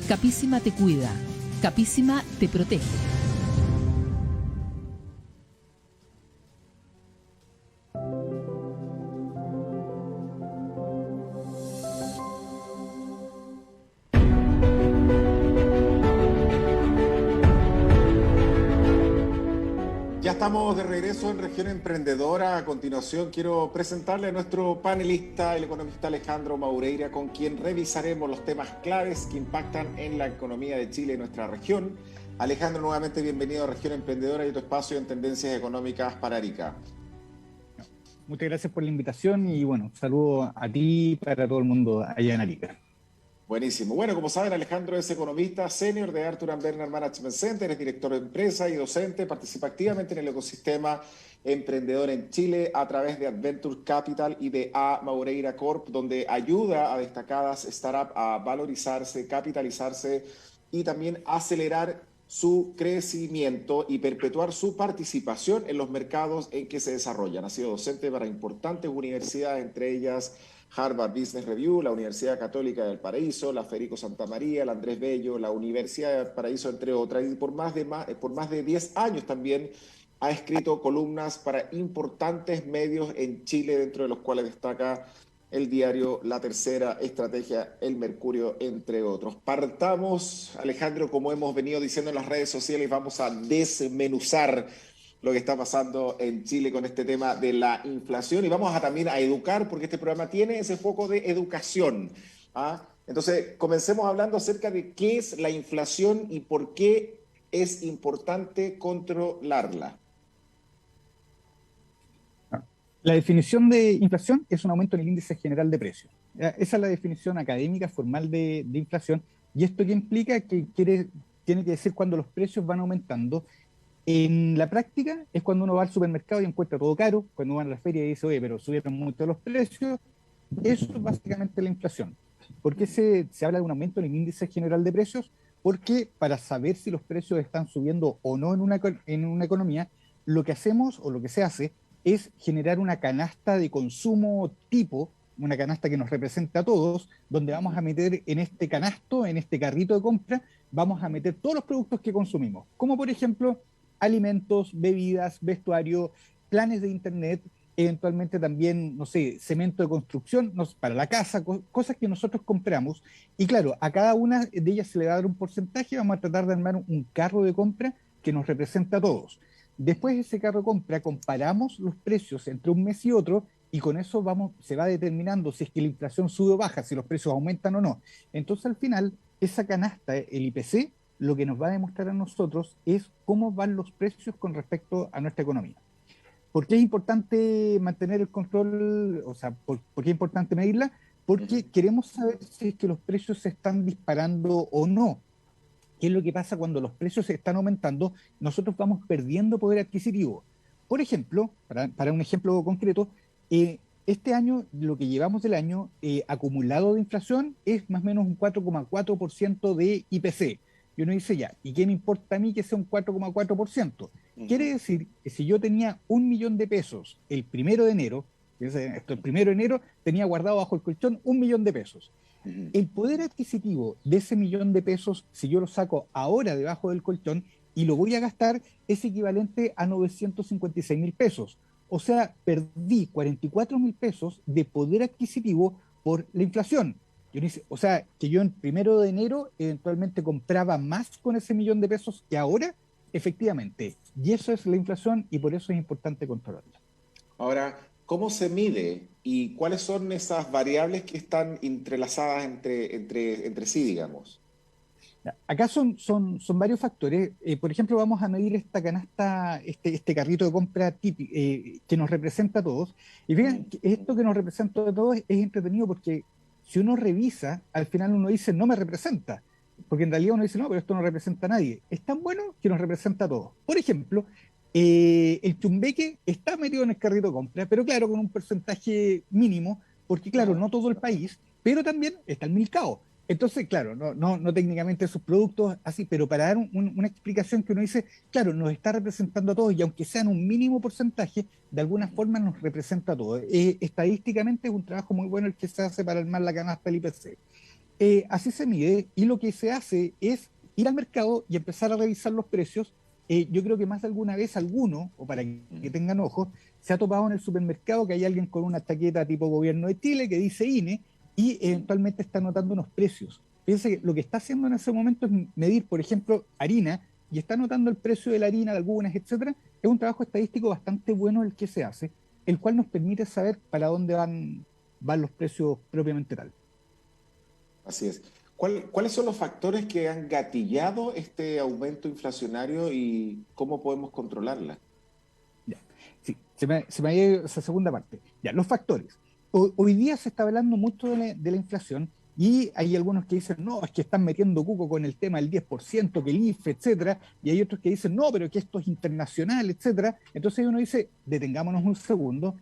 Capísima te cuida. Capísima te protege. Ya estamos de regreso en Región Emprendedora. A continuación quiero presentarle a nuestro panelista, el economista Alejandro Maureira, con quien revisaremos los temas claves que impactan en la economía de Chile y nuestra región. Alejandro, nuevamente bienvenido a Región Emprendedora y tu espacio en tendencias económicas para Arica. Muchas gracias por la invitación y bueno, saludo a ti y para todo el mundo allá en Arica. Buenísimo. Bueno, como saben, Alejandro es economista senior de Arthur & Bernard Management Center, es director de empresa y docente, participa activamente en el ecosistema emprendedor en Chile a través de Adventure Capital y de A. Maureira Corp, donde ayuda a destacadas startups a valorizarse, capitalizarse y también acelerar su crecimiento y perpetuar su participación en los mercados en que se desarrollan. Ha sido docente para importantes universidades, entre ellas Harvard Business Review, la Universidad Católica del Paraíso, la Federico Santa María, la Andrés Bello, la Universidad del Paraíso, entre otras, y por más de 10 años también ha escrito columnas para importantes medios en Chile, dentro de los cuales destaca el diario La Tercera, Estrategia, El Mercurio, entre otros. Partamos, Alejandro, como hemos venido diciendo en las redes sociales, vamos a desmenuzar lo que está pasando en Chile con este tema de la inflación y vamos a también a educar, porque este programa tiene ese foco de educación. ¿Ah? Entonces, comencemos hablando acerca de qué es la inflación y por qué es importante controlarla. La definición de inflación es un aumento en el índice general de precios. Esa es la definición académica formal de inflación. ¿Y esto qué implica? Tiene que decir cuando los precios van aumentando. En la práctica es cuando uno va al supermercado y encuentra todo caro, cuando uno va a la feria y dice, oye, pero subieron mucho los precios. Eso es básicamente la inflación. ¿Por qué se habla de un aumento en el índice general de precios? Porque para saber si los precios están subiendo o no en una economía, lo que hacemos o lo que se hace es generar una canasta de consumo tipo, una canasta que nos representa a todos, donde vamos a meter en este canasto, en este carrito de compra, vamos a meter todos los productos que consumimos, como por ejemplo alimentos, bebidas, vestuario, planes de internet, eventualmente también, no sé, cemento de construcción para la casa, cosas que nosotros compramos. Y claro, a cada una de ellas se le va a dar un porcentaje, vamos a tratar de armar un carro de compra que nos representa a todos. Después de ese carro de compra, comparamos los precios entre un mes y otro y con eso se va determinando si es que la inflación sube o baja, si los precios aumentan o no. Entonces, al final, esa canasta, el IPC, lo que nos va a demostrar a nosotros es cómo van los precios con respecto a nuestra economía. ¿Por qué es importante mantener el control? O sea, ¿por qué es importante medirla? Porque queremos saber si es que los precios se están disparando o no. ¿Qué es lo que pasa cuando los precios se están aumentando? Nosotros vamos perdiendo poder adquisitivo. Por ejemplo, para un ejemplo concreto, este año, lo que llevamos del año acumulado de inflación es más o menos un 4,4% de IPC. Y uno dice ya, ¿y qué me importa a mí que sea un 4,4%? Quiere decir que si yo tenía 1.000.000 de pesos el 1 de enero, el 1 de enero tenía guardado bajo el colchón 1.000.000 de pesos. El poder adquisitivo de ese 1.000.000 de pesos, si yo lo saco ahora debajo del colchón y lo voy a gastar, es equivalente a 956.000 pesos. O sea, perdí 44.000 pesos de poder adquisitivo por la inflación. O sea, que yo en 1 de enero eventualmente compraba más con ese 1.000.000 de pesos que ahora, efectivamente. Y eso es la inflación y por eso es importante controlarla. Ahora, ¿cómo se mide y cuáles son esas variables que están entrelazadas entre sí, digamos? Acá son varios factores. Por ejemplo, vamos a medir esta canasta, este carrito de compra que nos representa a todos. Y fíjense, esto que nos representa a todos es entretenido porque si uno revisa, al final uno dice, no me representa. Porque en realidad uno dice, no, pero esto no representa a nadie. Es tan bueno que nos representa a todos. Por ejemplo, el chumbeque está metido en el carrito de compra, pero claro, con un porcentaje mínimo, porque claro, no todo el país, pero también está el Milcao. Entonces, claro, no técnicamente esos productos así, pero para dar una explicación que uno dice, claro, nos está representando a todos y aunque sean un mínimo porcentaje, de alguna forma nos representa a todos. Estadísticamente es un trabajo muy bueno el que se hace para armar la canasta del IPC. Así se mide, y lo que se hace es ir al mercado y empezar a revisar los precios. Yo creo que más de alguna vez alguno, o para que tengan ojos, se ha topado en el supermercado que hay alguien con una chaqueta tipo gobierno de Chile que dice INE y eventualmente está anotando unos precios. Fíjense que lo que está haciendo en ese momento es medir, por ejemplo, harina, y está anotando el precio de la harina, de algunas, etcétera. Es un trabajo estadístico bastante bueno el que se hace, el cual nos permite saber para dónde van los precios propiamente tal. Así es. ¿Cuáles son los factores que han gatillado este aumento inflacionario y cómo podemos controlarla? Ya. Sí, se me ha ido esa segunda parte. Ya, los factores. Hoy día se está hablando mucho de la inflación y hay algunos que dicen, no, es que están metiendo cuco con el tema del 10%, que el IFE, etcétera, y hay otros que dicen, no, pero que esto es internacional, etcétera. Entonces uno dice, detengámonos un segundo.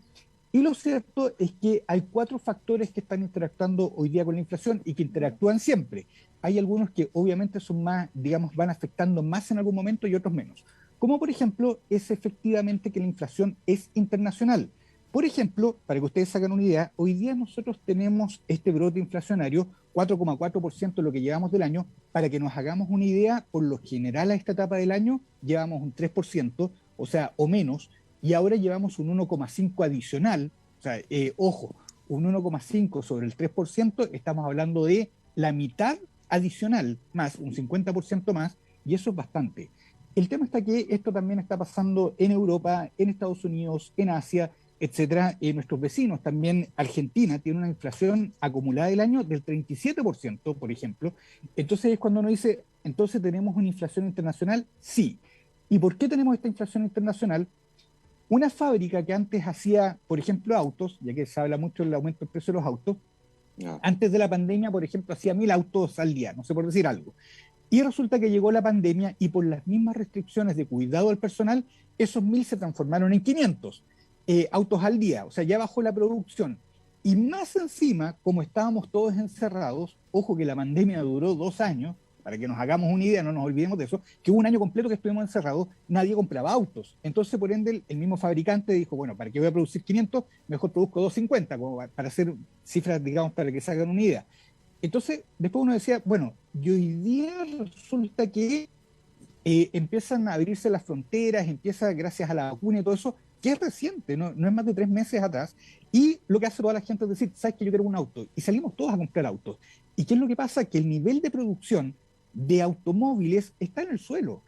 Y lo cierto es que hay 4 factores que están interactuando hoy día con la inflación y que interactúan siempre. Hay algunos que obviamente son más, digamos, van afectando más en algún momento y otros menos. Como por ejemplo, es efectivamente que la inflación es internacional. Por ejemplo, para que ustedes hagan una idea, hoy día nosotros tenemos este brote inflacionario, 4,4% lo que llevamos del año. Para que nos hagamos una idea, por lo general a esta etapa del año llevamos un 3%, o sea, o menos, y ahora llevamos un 1,5 adicional. O sea, ojo, un 1,5 sobre el 3%, estamos hablando de la mitad adicional, más un 50% más, y eso es bastante. El tema está que esto también está pasando en Europa, en Estados Unidos, en Asia, etcétera. Nuestros vecinos, también Argentina, tiene una inflación acumulada del año del 37%, por ejemplo. Entonces es cuando uno dice, entonces tenemos una inflación internacional, sí. ¿Y por qué tenemos esta inflación internacional? Una fábrica que antes hacía, por ejemplo, autos, ya que se habla mucho del aumento del precio de los autos, antes de la pandemia, por ejemplo, hacía 1000 autos al día, no sé por decir algo. Y resulta que llegó la pandemia y por las mismas restricciones de cuidado al personal, esos 1000 se transformaron en 500 autos al día, o sea, ya bajó la producción. Y más encima, como estábamos todos encerrados, ojo que la pandemia duró 2 años, para que nos hagamos una idea, no nos olvidemos de eso, que hubo un año completo que estuvimos encerrados, nadie compraba autos. Entonces, por ende, el mismo fabricante dijo, bueno, ¿para qué voy a producir 500? Mejor produzco 250, como para hacer cifras, digamos, para que se hagan una idea. Entonces, después uno decía, bueno, y hoy día resulta que empiezan a abrirse las fronteras, empieza gracias a la vacuna y todo eso, que es reciente, no es más de 3 meses atrás, y lo que hace toda la gente es decir, ¿sabes que yo quiero un auto? Y salimos todos a comprar autos. ¿Y qué es lo que pasa? Que el nivel de producción de automóviles está en el suelo,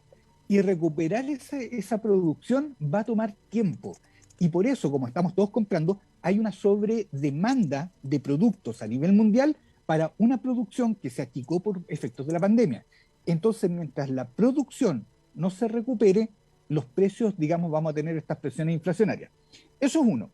y recuperar esa producción va a tomar tiempo. Y por eso, como estamos todos comprando, hay una sobredemanda de productos a nivel mundial para una producción que se achicó por efectos de la pandemia. Entonces, mientras la producción no se recupere, los precios, digamos, vamos a tener estas presiones inflacionarias. Eso es uno.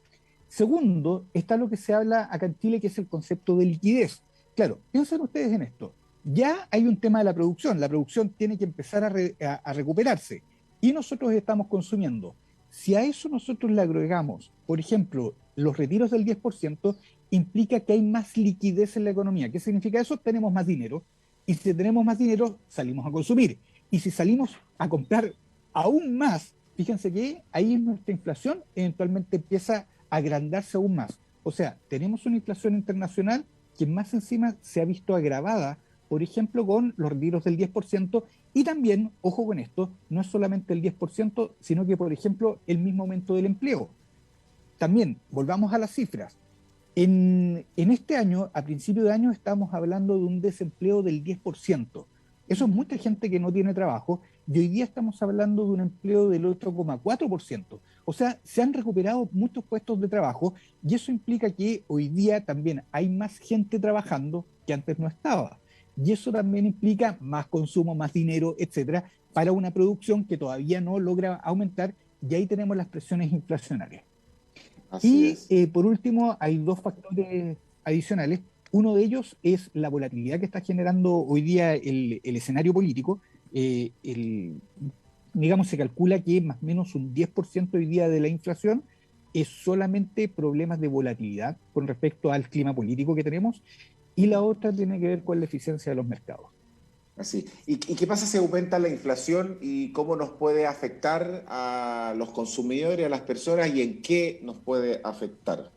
Segundo, está lo que se habla acá en Chile, que es el concepto de liquidez. Claro, piensen ustedes en esto. Ya hay un tema de la producción tiene que empezar a recuperarse y nosotros estamos consumiendo. Si a eso nosotros le agregamos, por ejemplo, los retiros del 10%, implica que hay más liquidez en la economía. ¿Qué significa eso? Tenemos más dinero, y si tenemos más dinero, salimos a consumir. Y si salimos a comprar aún más, fíjense que ahí nuestra inflación eventualmente empieza a agrandarse aún más. O sea, tenemos una inflación internacional que más encima se ha visto agravada, por ejemplo, con los retiros del 10%, y también, ojo con esto, no es solamente el 10%, sino que, por ejemplo, el mismo aumento del empleo. También, volvamos a las cifras. En este año, a principio de año, estamos hablando de un desempleo del 10%. Eso es mucha gente que no tiene trabajo, y hoy día estamos hablando de un empleo del 8,4%. O sea, se han recuperado muchos puestos de trabajo, y eso implica que hoy día también hay más gente trabajando que antes no estaba. Y eso también implica más consumo, más dinero, etcétera, para una producción que todavía no logra aumentar, y ahí tenemos las presiones inflacionarias. Así Y es. por último, hay 2 factores adicionales. Uno de ellos es la volatilidad que está generando hoy día el escenario político. Digamos, se calcula que más o menos un 10% hoy día de la inflación es solamente problemas de volatilidad con respecto al clima político que tenemos, y la otra tiene que ver con la eficiencia de los mercados. Así. ¿Y qué pasa si aumenta la inflación y cómo nos puede afectar a los consumidores, a las personas y en qué nos puede afectar?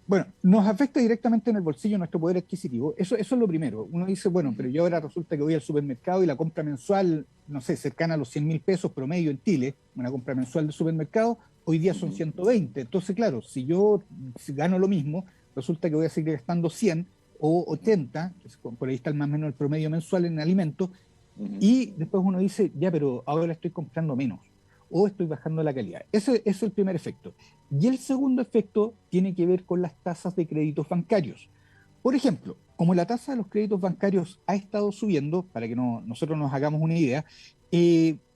Bueno, nos afecta directamente en el bolsillo nuestro poder adquisitivo. Eso es lo primero. Uno dice, bueno, pero yo ahora resulta que voy al supermercado y la compra mensual, no sé, cercana a los 100.000 pesos promedio en Chile, una compra mensual de supermercado, hoy día son 120. Entonces, claro, si gano lo mismo, resulta que voy a seguir gastando 100 o 80, por ahí está más o menos el promedio mensual en alimentos, y después uno dice, ya, pero ahora estoy comprando menos o estoy bajando la calidad. Ese es el primer efecto. Y el segundo efecto tiene que ver con las tasas de créditos bancarios. Por ejemplo, como la tasa de los créditos bancarios ha estado subiendo, para que nosotros nos hagamos una idea,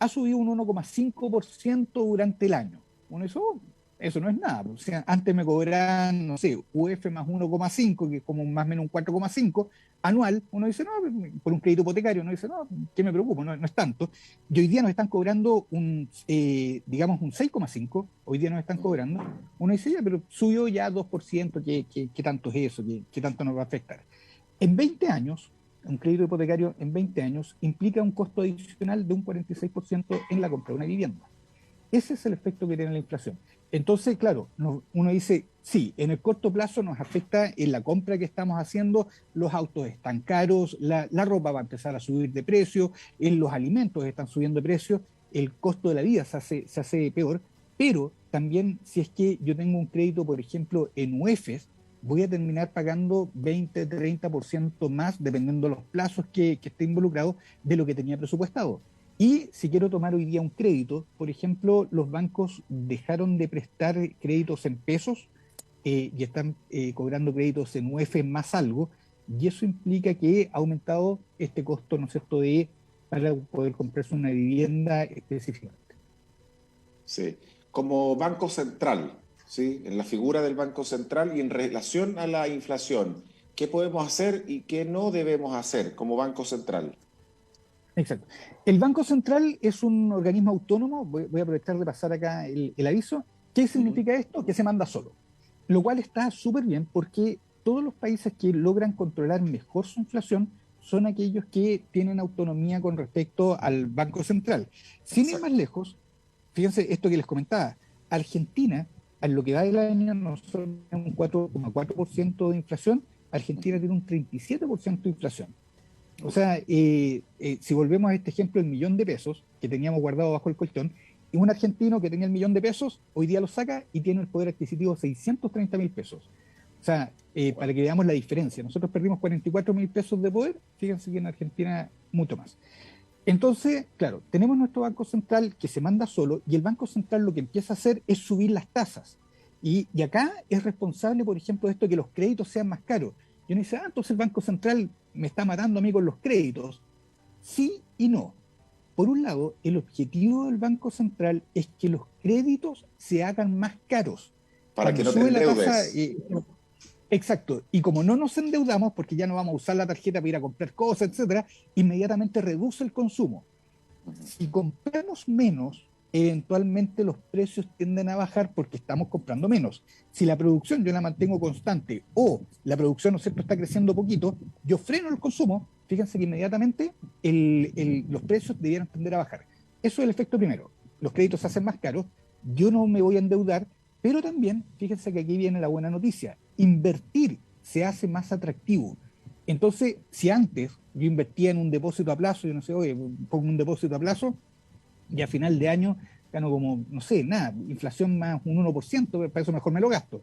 ha subido un 1,5% durante el año. Uno dice, "Oh, eso no es nada". O sea, antes me cobraban, no sé, UF más 1,5, que es como más o menos un 4,5 anual. Uno dice, no, por un crédito hipotecario, uno dice, no, ¿qué me preocupo? No es tanto. Y hoy día nos están cobrando digamos, un 6,5. Hoy día nos están cobrando. Uno dice, ya, pero subió ya 2%. ¿Qué tanto es eso? ¿Qué tanto nos va a afectar? En 20 años, un crédito hipotecario en 20 años implica un costo adicional de un 46% en la compra de una vivienda. Ese es el efecto que tiene la inflación. Entonces, claro, uno dice, sí, en el corto plazo nos afecta en la compra que estamos haciendo, los autos están caros, la ropa va a empezar a subir de precio, los alimentos están subiendo de precio, el costo de la vida se hace peor, pero también si es que yo tengo un crédito, por ejemplo, en UEFs, voy a terminar pagando 20-30% más, dependiendo de los plazos que esté involucrado, de lo que tenía presupuestado. Y si quiero tomar hoy día un crédito, por ejemplo, los bancos dejaron de prestar créditos en pesos y están cobrando créditos en UF más algo, y eso implica que ha aumentado este costo, ¿no es cierto?, para poder comprarse una vivienda específicamente. Sí, como Banco Central, ¿sí? En la figura del Banco Central y en relación a la inflación, ¿qué podemos hacer y qué no debemos hacer como Banco Central? Exacto. El Banco Central es un organismo autónomo, voy a aprovechar de pasar acá el aviso. ¿Qué Ujú. significa esto? Que se manda solo, lo cual está súper bien porque todos los países que logran controlar mejor su inflación son aquellos que tienen autonomía con respecto al Banco Central. Sin ir más Exacto. lejos, fíjense esto que les comentaba, Argentina, a lo que va del año, nosotros tenemos un 4,4% de inflación, Argentina tiene un 37% de inflación. O Uf. sea, si volvemos a este ejemplo, el 1.000.000 de pesos que teníamos guardado bajo el colchón, y un argentino que tenía el 1.000.000 de pesos, hoy día lo saca y tiene el poder adquisitivo de 630.000 pesos. O sea, Wow. para que veamos la diferencia, nosotros perdimos 44.000 pesos de poder, fíjense que en Argentina mucho más. Entonces, claro, tenemos nuestro Banco Central que se manda solo y el Banco Central lo que empieza a hacer es subir las tasas. Y acá es responsable, por ejemplo, de esto de que los créditos sean más caros. Y uno dice, entonces el Banco Central me está matando a mí con los créditos. Sí y no. Por un lado, el objetivo del Banco Central es que los créditos se hagan más caros. Para que Cuando no te sube la tasa, endeudes. exacto, y como no nos endeudamos, porque ya no vamos a usar la tarjeta para ir a comprar cosas, etcétera, inmediatamente reduce el consumo. Si compramos menos, eventualmente los precios tienden a bajar porque estamos comprando menos. Si la producción yo la mantengo constante o la producción, ¿no es cierto?, está creciendo poquito, yo freno el consumo, fíjense que inmediatamente los precios debieran tender a bajar. Eso es el efecto primero. Los créditos se hacen más caros, yo no me voy a endeudar, pero también, fíjense que aquí viene la buena noticia, invertir se hace más atractivo. Entonces, si antes yo invertía en un depósito a plazo, yo no sé, oye, pongo un depósito a plazo y a final de año gano como, no sé, nada, inflación más un 1%, para eso mejor me lo gasto.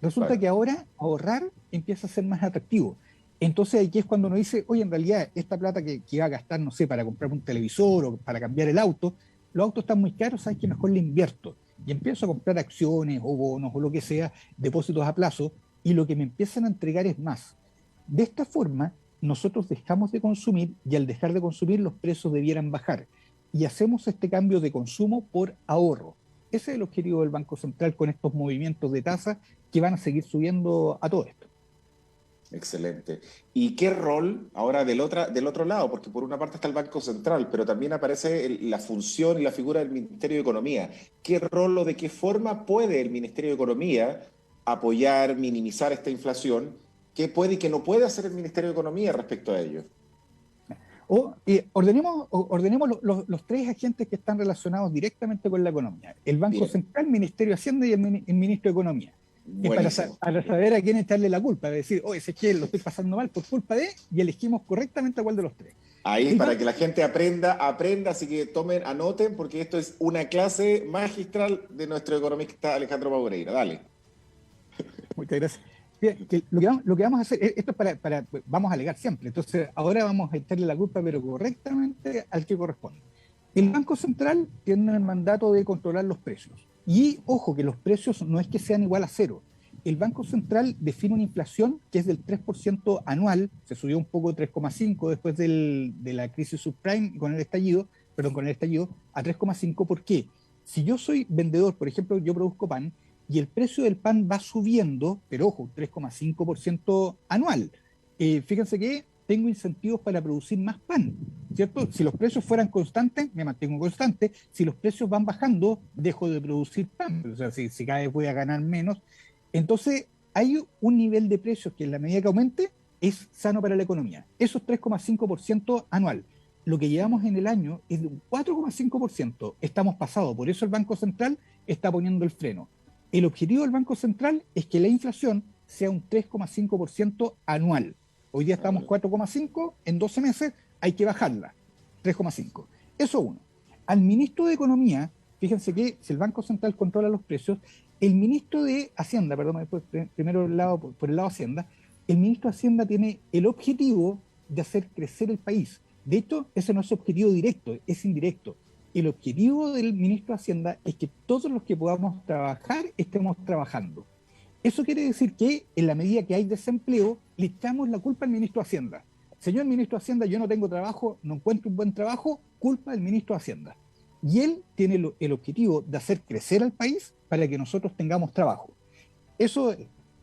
Resulta Claro. que ahora ahorrar empieza a ser más atractivo. Entonces aquí es cuando uno dice, oye, en realidad esta plata que iba a gastar, no sé, para comprar un televisor o para cambiar el auto, los autos están muy caros, ¿sabes qué? Mejor le invierto. Y empiezo a comprar acciones o bonos o lo que sea, depósitos a plazo, y lo que me empiezan a entregar es más. De esta forma, nosotros dejamos de consumir y al dejar de consumir los precios debieran bajar. Y hacemos este cambio de consumo por ahorro. Ese es el objetivo del Banco Central con estos movimientos de tasa que van a seguir subiendo a todo esto. Excelente. ¿Y qué rol ahora del otro lado? Porque por una parte está el Banco Central, pero también aparece la función y la figura del Ministerio de Economía. ¿Qué rol o de qué forma puede el Ministerio de Economía apoyar, minimizar esta inflación? ¿Qué puede y qué no puede hacer el Ministerio de Economía respecto a ello? Ordenemos los tres agentes que están relacionados directamente con la economía. El Banco Bien. Central, el Ministerio de Hacienda y el Ministro de Economía. Buenísimo. Para saber a quién echarle la culpa, de decir, oye, ese que lo estoy pasando mal por culpa de, y elegimos correctamente a cuál de los tres. Ahí es El para que banco, la gente aprenda, así que tomen, anoten, porque esto es una clase magistral de nuestro economista Alejandro Maureira. Dale. muchas gracias. Fíjate que lo que vamos a hacer, esto es vamos a alegar siempre, entonces ahora vamos a echarle la culpa, pero correctamente al que corresponde. El Banco Central tiene el mandato de controlar los precios. Y ojo, que los precios no es que sean igual a cero. El Banco Central define una inflación que es del 3% anual, se subió un poco de 3,5 después de la crisis subprime con el estallido, a 3,5. ¿Por qué? Si yo soy vendedor, por ejemplo, yo produzco pan, y el precio del pan va subiendo, pero ojo, 3,5% anual. Fíjense que tengo incentivos para producir más pan, ¿cierto? Si los precios fueran constantes, me mantengo constante. Si los precios van bajando, dejo de producir pan. O sea, si cada vez voy a ganar menos. Entonces, hay un nivel de precios que en la medida que aumente es sano para la economía. Eso es 3,5% anual. Lo que llevamos en el año es de un 4,5%. Estamos pasados. Por eso el Banco Central está poniendo el freno. El objetivo del Banco Central es que la inflación sea un 3,5% anual. Hoy día estamos 4,5, en 12 meses hay que bajarla, 3,5. Eso uno. Al ministro de Economía, fíjense que si el Banco Central controla los precios, el ministro de Hacienda, perdón, después, primero por el lado de Hacienda, el ministro de Hacienda tiene el objetivo de hacer crecer el país. De hecho, ese no es objetivo directo, es indirecto. El objetivo del ministro de Hacienda es que todos los que podamos trabajar estemos trabajando. Eso quiere decir que en la medida que hay desempleo, le echamos la culpa al ministro de Hacienda. Señor ministro de Hacienda, yo no tengo trabajo, no encuentro un buen trabajo, culpa del ministro de Hacienda. Y él tiene el objetivo de hacer crecer al país para que nosotros tengamos trabajo. Eso.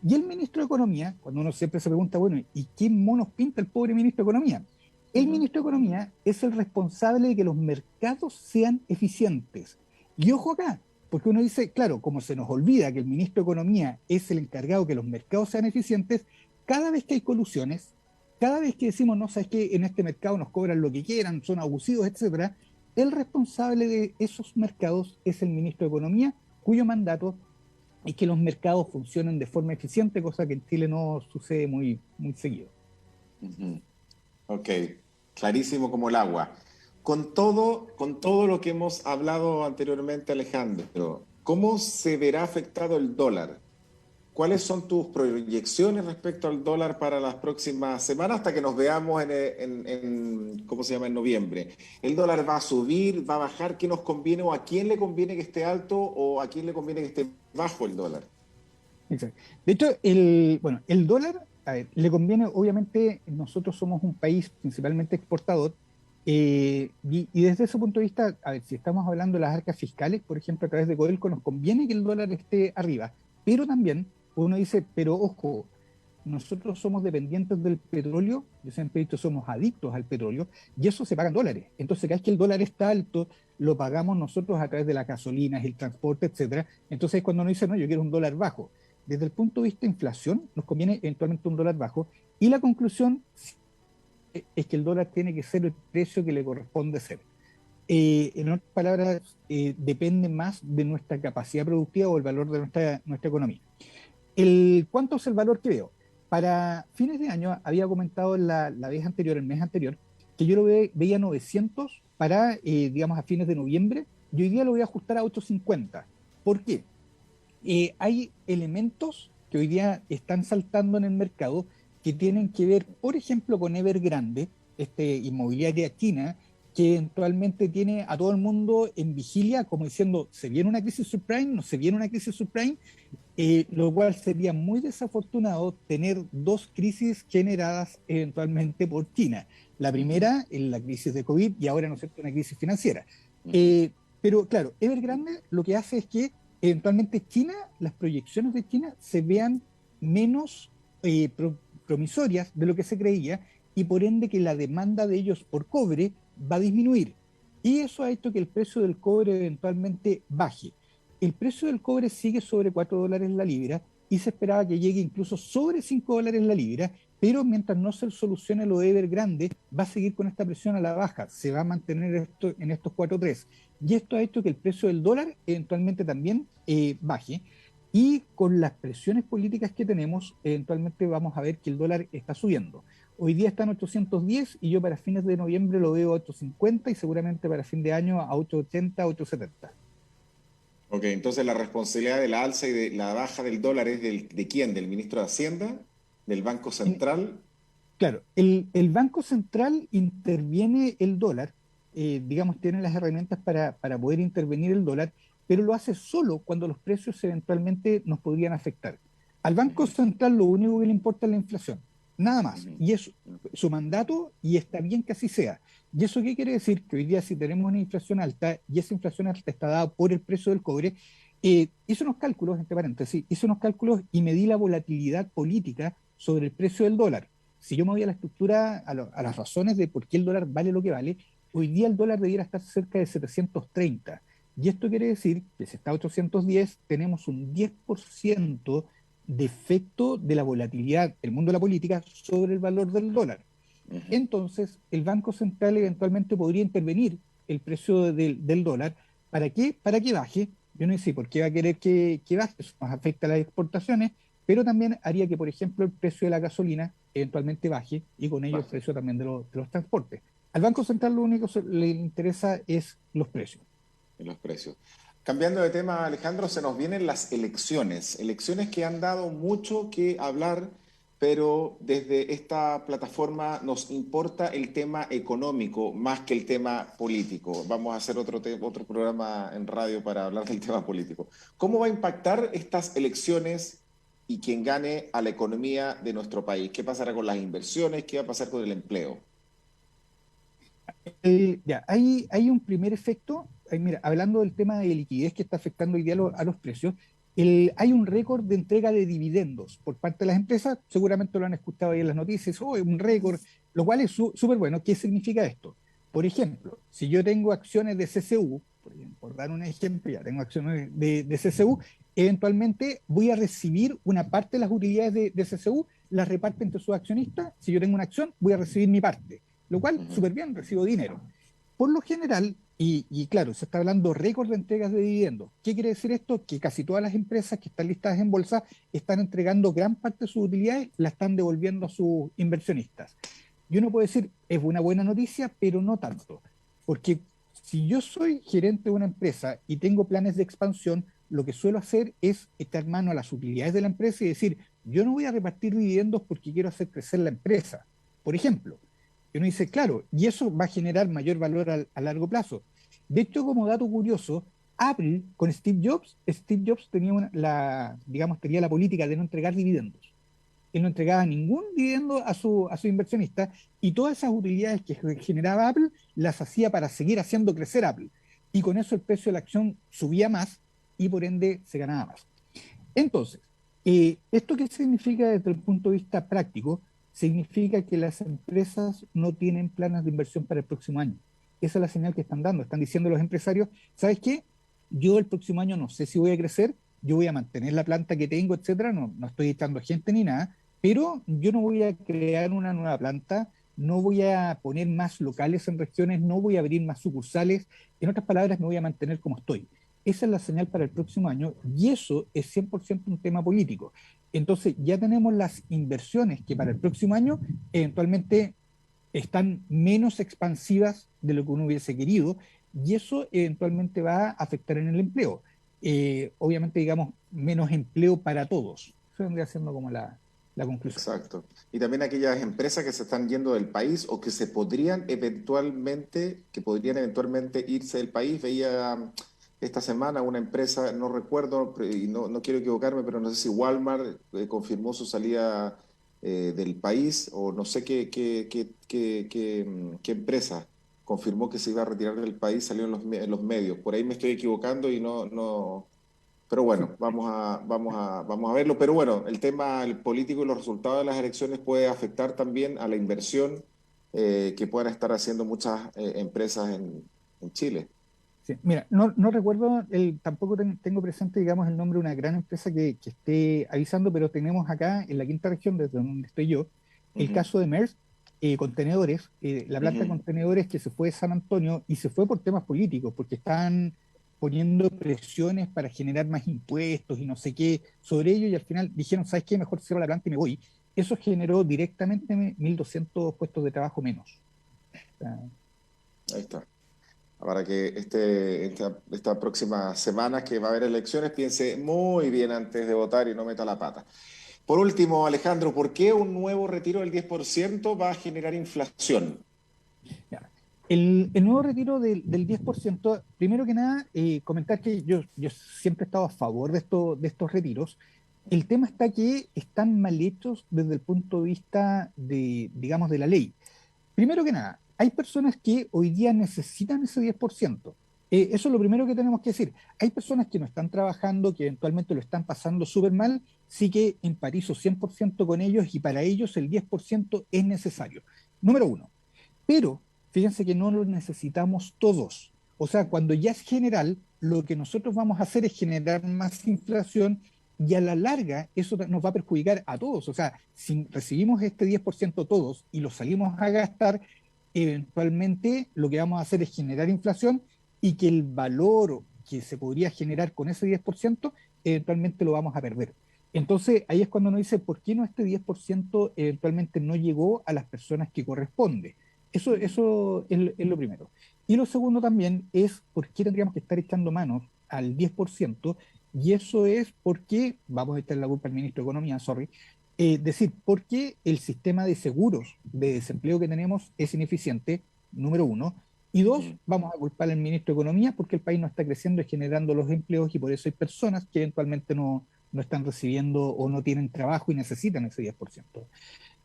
Y el ministro de Economía, cuando uno siempre se pregunta, bueno, ¿y qué monos pinta el pobre ministro de Economía? El ministro de Economía es el responsable de que los mercados sean eficientes. Y ojo acá, porque uno dice, claro, como se nos olvida que el ministro de Economía es el encargado de que los mercados sean eficientes, cada vez que hay colusiones, cada vez que decimos, no, sabes que en este mercado nos cobran lo que quieran, son abusivos, etcétera, el responsable de esos mercados es el ministro de Economía, cuyo mandato es que los mercados funcionen de forma eficiente, cosa que en Chile no sucede muy, muy seguido. Ok, clarísimo como el agua. Con todo lo que hemos hablado anteriormente, Alejandro, ¿cómo se verá afectado el dólar? ¿Cuáles son tus proyecciones respecto al dólar para las próximas semanas hasta que nos veamos ¿cómo se llama? En noviembre? ¿El dólar va a subir, va a bajar? ¿Qué nos conviene o a quién le conviene que esté alto o a quién le conviene que esté bajo el dólar? Exacto. De hecho, el dólar, a ver, le conviene, obviamente, nosotros somos un país principalmente exportador, y desde ese punto de vista, a ver, si estamos hablando de las arcas fiscales, por ejemplo, a través de Codelco, nos conviene que el dólar esté arriba, pero también uno dice, pero ojo, nosotros somos dependientes del petróleo, yo siempre he dicho, somos adictos al petróleo, y eso se paga en dólares. Entonces, cada vez que el dólar está alto, lo pagamos nosotros a través de las gasolinas, el transporte, etcétera. Entonces, cuando uno dice, no, yo quiero un dólar bajo, desde el punto de vista de inflación, nos conviene eventualmente un dólar bajo, y la conclusión es que el dólar tiene que ser el precio que le corresponde ser. En otras palabras, depende más de nuestra capacidad productiva o el valor de nuestra economía. ¿Cuánto es el valor que veo? Para fines de año, había comentado la vez anterior, el mes anterior, que yo lo veía 900 para, digamos, a fines de noviembre, y hoy día lo voy a ajustar a 850. ¿Por qué? Hay elementos que hoy día están saltando en el mercado que tienen que ver, por ejemplo, con Evergrande, inmobiliaria china, que eventualmente tiene a todo el mundo en vigilia, como diciendo, ¿se viene una crisis subprime? ¿No se viene una crisis subprime? Lo cual sería muy desafortunado tener dos crisis generadas eventualmente por China. La primera, en la crisis de COVID, y ahora, ¿no es cierto?, una crisis financiera. Pero claro, Evergrande lo que hace es que eventualmente China, las proyecciones de China se vean menos promisorias de lo que se creía, y por ende que la demanda de ellos por cobre va a disminuir. Y eso ha hecho que el precio del cobre eventualmente baje. El precio del cobre sigue sobre $4 la libra y se esperaba que llegue incluso sobre $5 la libra, pero mientras no se solucione lo de Evergrande, va a seguir con esta presión a la baja, se va a mantener esto en estos 4.3. Y esto ha hecho que el precio del dólar eventualmente también baje. Y con las presiones políticas que tenemos, eventualmente vamos a ver que el dólar está subiendo. Hoy día está en 810 y yo para fines de noviembre lo veo a 850 y seguramente para fin de año a 880, 870. Ok, entonces la responsabilidad de la alza y de la baja del dólar es ¿de quién? ¿Del ministro de Hacienda? ¿Del Banco En- Central? claro, el Banco Central interviene el dólar, digamos, tiene las herramientas para poder intervenir el dólar, pero lo hace solo cuando los precios eventualmente nos podrían afectar. Al Banco Ujú, Central lo único que le importa es la inflación, nada más. ujú, Y es su mandato y está bien que así sea. ¿Y eso qué quiere decir? Que hoy día si tenemos una inflación alta y esa inflación alta está dada por el precio del cobre, hice unos cálculos, entre paréntesis, hice unos cálculos y medí la volatilidad política sobre el precio del dólar. Si yo me voy a la estructura, a las razones de por qué el dólar vale lo que vale, hoy día el dólar debiera estar cerca de 730. Y esto quiere decir que si está a 810, tenemos un 10% de efecto de la volatilidad del mundo de la política sobre el valor del dólar. ujú. Entonces, el Banco Central eventualmente podría intervenir el precio del dólar. ¿Para qué? Para que baje. Yo no sé por qué va a querer que baje, eso nos afecta a las exportaciones, pero también haría que, por ejemplo, el precio de la gasolina eventualmente baje y con ello el Baje precio también de los transportes. Al Banco Central lo único que le interesa es los precios. en los precios. Cambiando de tema, Alejandro, se nos vienen las elecciones que han dado mucho que hablar, pero desde esta plataforma nos importa el tema económico más que el tema político. Vamos a hacer otro programa en radio para hablar del tema político. ¿Cómo va a impactar estas elecciones y quien gane a la economía de nuestro país? ¿Qué pasará con las inversiones? ¿Qué va a pasar con el empleo? Ya, hay un primer efecto. Mira, hablando del tema de liquidez que está afectando hoy día a los precios, hay un récord de entrega de dividendos por parte de las empresas. Seguramente lo han escuchado ahí en las noticias. Oh, es un récord, lo cual es súper bueno. ¿Qué significa esto? Por ejemplo, si yo tengo acciones de CCU, por dar un ejemplo, ya tengo acciones de CCU, eventualmente voy a recibir una parte de las utilidades de CCU, las reparte entre sus accionistas. Si yo tengo una acción, voy a recibir mi parte, lo cual Ujú. súper bien, recibo dinero. Por lo general, y claro, se está hablando récord de entregas de dividendos. ¿Qué quiere decir esto? Que casi todas las empresas que están listadas en bolsa están entregando gran parte de sus utilidades, la están devolviendo a sus inversionistas. Y uno puede decir, es una buena noticia, pero no tanto. Porque si yo soy gerente de una empresa y tengo planes de expansión, lo que suelo hacer es echar mano a las utilidades de la empresa y decir, yo no voy a repartir dividendos porque quiero hacer crecer la empresa. Por ejemplo, y uno dice, claro, y eso va a generar mayor valor a largo plazo. De hecho, como dato curioso, Apple con Steve Jobs tenía digamos, tenía la política de no entregar dividendos. Él no entregaba ningún dividendo a su inversionista y todas esas utilidades que generaba Apple las hacía para seguir haciendo crecer Apple. Y con eso el precio de la acción subía más y por ende se ganaba más. Entonces, ¿esto qué significa desde el punto de vista práctico? Significa que las empresas no tienen planes de inversión para el próximo año. Esa es la señal que están dando. Están diciendo los empresarios, ¿sabes qué? Yo el próximo año no sé si voy a crecer, yo voy a mantener la planta que tengo, etcétera, no estoy echando gente ni nada, pero yo no voy a crear una nueva planta, no voy a poner más locales en regiones, no voy a abrir más sucursales, en otras palabras, me voy a mantener como estoy. Esa es la señal para el próximo año y eso es 100% un tema político. Entonces ya tenemos las inversiones que para el próximo año eventualmente están menos expansivas de lo que uno hubiese querido y eso eventualmente va a afectar en el empleo. Obviamente, digamos, menos empleo para todos. Eso vendría siendo como la conclusión. Exacto. Y también aquellas empresas que se están yendo del país o que podrían eventualmente irse del país. Veía esta semana una empresa, no recuerdo, y no quiero equivocarme, pero no sé si Walmart confirmó su salida del país o no sé qué empresa confirmó que se iba a retirar del país, salió en los medios. Por ahí me estoy equivocando y no, pero Sí. bueno, vamos a verlo. Pero bueno, el político y los resultados de las elecciones puede afectar también a la inversión que puedan estar haciendo muchas empresas en Chile. Sí, mira, no recuerdo, tampoco tengo presente, digamos, el nombre de una gran empresa que esté avisando, pero tenemos acá en la quinta región, desde donde estoy yo, el Ujú, caso de Maersk, contenedores, la planta de ujú, contenedores que se fue de San Antonio y se fue por temas políticos, porque están poniendo presiones para generar más impuestos y no sé qué sobre ello, y al final dijeron, ¿sabes qué? Mejor cierro la planta y me voy. Eso generó directamente 1.200 puestos de trabajo menos. O sea, Ahí está. Para que esta próxima semana que va a haber elecciones piense muy bien antes de votar y no meta la pata. Por último, Alejandro, ¿por qué un nuevo retiro del 10% va a generar inflación? ya. El nuevo retiro del 10%, primero que nada, comentar que yo siempre he estado a favor de estos retiros. El tema está que están mal hechos desde el punto de vista de, digamos, de la ley. Primero que nada, hay personas que hoy día necesitan ese 10%. Eso es lo primero que tenemos que decir. Hay personas que no están trabajando, que eventualmente lo están pasando súper mal, sí que empatizo 100% con ellos y para ellos el 10% es necesario. Número uno. Pero fíjense que no lo necesitamos todos. O sea, cuando ya es general, lo que nosotros vamos a hacer es generar más inflación y a la larga eso nos va a perjudicar a todos. O sea, si recibimos este 10% todos y lo salimos a gastar, eventualmente lo que vamos a hacer es generar inflación y que el valor que se podría generar con ese 10% eventualmente lo vamos a perder. Entonces, ahí es cuando uno dice, ¿por qué no este 10% eventualmente no llegó a las personas que corresponde? Eso es lo primero. Y lo segundo también es por qué tendríamos que estar echando manos al 10%, y eso es porque, vamos a echar la culpa al ministro de Economía, sorry, decir, porque el sistema de seguros de desempleo que tenemos es ineficiente, número uno, y dos, vamos a culpar al ministro de Economía porque el país no está creciendo y generando los empleos, y por eso hay personas que eventualmente no están recibiendo o no tienen trabajo y necesitan ese 10%.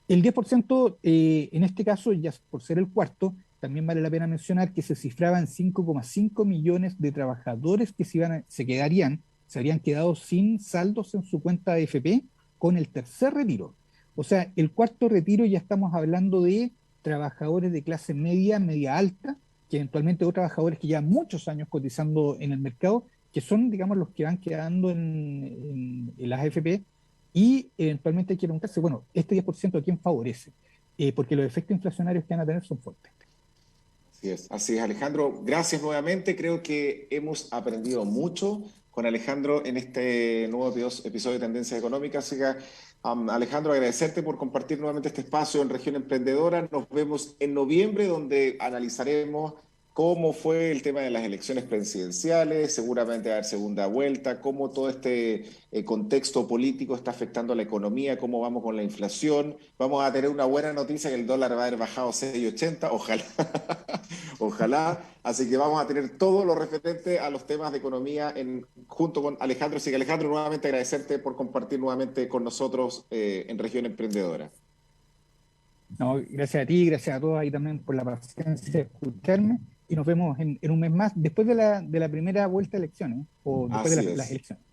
El 10%, en este caso, ya por ser el cuarto, también vale la pena mencionar que se cifraba en 5,5 millones de trabajadores que se habrían quedado sin saldos en su cuenta de AFP con el tercer retiro. O sea, el cuarto retiro ya estamos hablando de trabajadores de clase media, media alta, que eventualmente son trabajadores que llevan muchos años cotizando en el mercado, que son, digamos, los que van quedando en las AFP, y eventualmente hay que preguntarse, bueno, este 10% ¿a quién favorece? Porque los efectos inflacionarios que van a tener son fuertes. Así es, Alejandro. Gracias nuevamente. Creo que hemos aprendido mucho con Alejandro en este nuevo episodio de Tendencias Económicas. Así que, Alejandro, agradecerte por compartir nuevamente este espacio en Región Emprendedora. Nos vemos en noviembre, donde analizaremos cómo fue el tema de las elecciones presidenciales, seguramente va a haber segunda vuelta, cómo todo este contexto político está afectando a la economía, cómo vamos con la inflación. Vamos a tener una buena noticia, que el dólar va a haber bajado 6,80, ojalá, ojalá. Así que vamos a tener todo lo referente a los temas de economía junto con Alejandro. Así que, Alejandro, nuevamente agradecerte por compartir nuevamente con nosotros en Región Emprendedora. No, gracias a ti, gracias a todos ahí también por la paciencia de escucharme, y nos vemos en un mes más, después de la primera vuelta de elecciones, o después de Así las es. elecciones.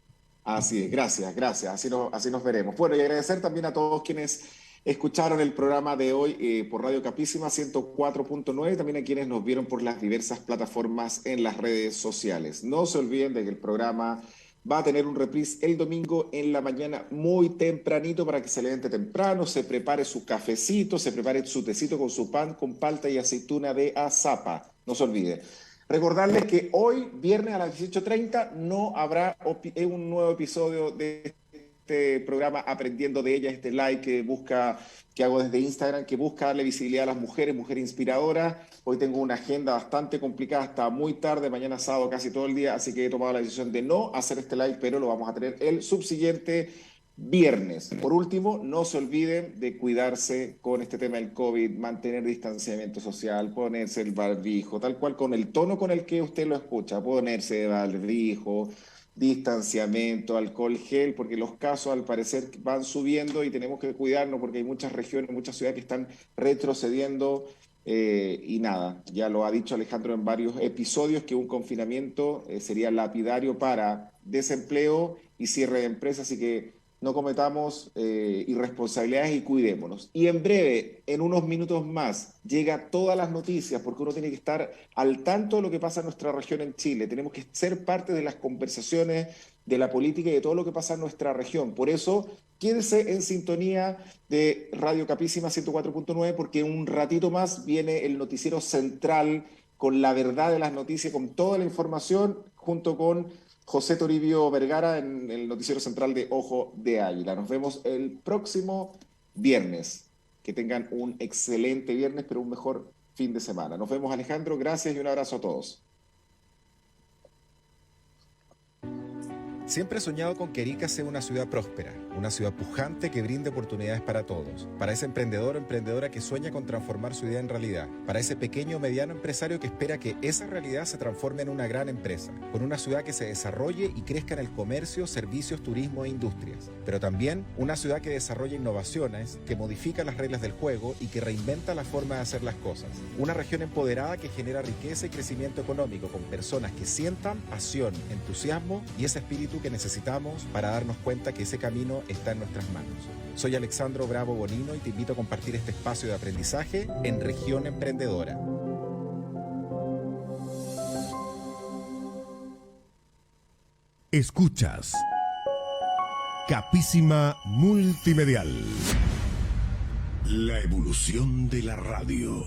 Así es, gracias, gracias. Así nos veremos. Bueno, y agradecer también a todos quienes escucharon el programa de hoy por Radio Capísima 104.9, también a quienes nos vieron por las diversas plataformas en las redes sociales. No se olviden de que el programa va a tener un reprise el domingo en la mañana muy tempranito, para que se levante temprano, se prepare su cafecito, se prepare su tecito con su pan con palta y aceituna de azapa. No se olvide. Recordarles que hoy, viernes a las 18:30, no habrá un nuevo episodio de este programa Aprendiendo de Ella, este live que hago desde Instagram, que busca darle visibilidad a las mujeres, mujer inspiradoras. Hoy tengo una agenda bastante complicada hasta muy tarde, mañana sábado casi todo el día, así que he tomado la decisión de no hacer este live, pero lo vamos a tener el subsiguiente viernes. Por último, no se olviden de cuidarse con este tema del COVID, mantener distanciamiento social, ponerse el barbijo, tal cual con el tono con el que usted lo escucha, ponerse el barbijo, distanciamiento, alcohol gel, porque los casos al parecer van subiendo y tenemos que cuidarnos porque hay muchas regiones, muchas ciudades que están retrocediendo. Y nada, ya lo ha dicho Alejandro en varios episodios, que un confinamiento sería lapidario para desempleo y cierre de empresas, así que no cometamos irresponsabilidades y cuidémonos. Y en breve, en unos minutos más, llega todas las noticias, porque uno tiene que estar al tanto de lo que pasa en nuestra región en Chile. Tenemos que ser parte de las conversaciones de la política y de todo lo que pasa en nuestra región. Por eso, quédese en sintonía de Radio Capísima 104.9, porque un ratito más viene el noticiero central con la verdad de las noticias, con toda la información, junto con José Toribio Vergara en el noticiero central de Ojo de Águila. Nos vemos el próximo viernes. Que tengan un excelente viernes, pero un mejor fin de semana. Nos vemos, Alejandro. Gracias y un abrazo a todos. Siempre he soñado con que Arica sea una ciudad próspera, una ciudad pujante que brinde oportunidades para todos, para ese emprendedor o emprendedora que sueña con transformar su idea en realidad, para ese pequeño o mediano empresario que espera que esa realidad se transforme en una gran empresa, con una ciudad que se desarrolle y crezca en el comercio, servicios, turismo e industrias, pero también una ciudad que desarrolle innovaciones, que modifica las reglas del juego y que reinventa la forma de hacer las cosas, una región empoderada que genera riqueza y crecimiento económico con personas que sientan pasión, entusiasmo y ese espíritu que necesitamos para darnos cuenta que ese camino está en nuestras manos. Soy Alexandro Bravo Bonino y te invito a compartir este espacio de aprendizaje en Región Emprendedora. Escuchas Capísima Multimedial. La evolución de la radio.